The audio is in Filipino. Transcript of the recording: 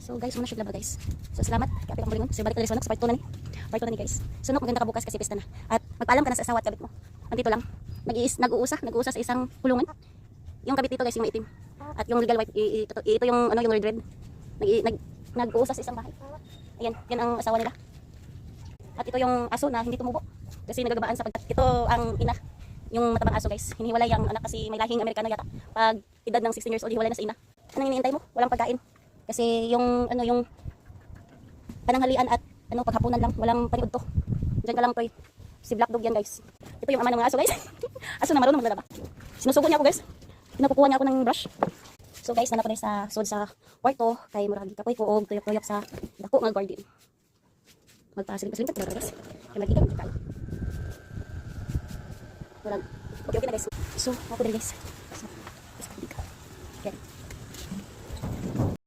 So guys, muna siya laba guys. So salamat kay Ate Kambulingon. So balik na sa part 2 na ni. Part 2 na ni guys. So no, maganda ka bukas kasi pista na. At magpaalam ka na sa asawa at kabit mo. Andito lang. Nag-uusa sa isang kulungan. Yung kabit dito guys, yung maitim. At yung legal wife, ito yung ano, yung red. Nag-uusa sa isang bahay. Ayan, yan ang asawa nila. At ito yung aso na hindi tumubo. Kasi nagagabaan sa pagkat. Ito ang ina. Yung matabang aso guys. Hinihiwalay ang anak kasi may lahing Amerikano yata. Pag edad ng 16 years old, hiwalay na sa ina. Anong iniintay mo? Walang pagkain. Kasi yung ano, yung pananghalian at ano, paghapunan lang, walang paniod to. Diyan ka lang toy. Si Black Dog yan guys. Ito yung ama ng mga aso guys. Aso na marunong maglalaba. Sinusugo niya ako guys. Pinakukuha niya ako ng brush. So guys, nanap ko na sa sud sa kwarto kay murag kapoy ko og tuyok-tuyok sa dako nga garden. Magpasilim-pasilim ta guys. Kay magkita ko kayo. Wala. Okay na guys. So, ako din guys.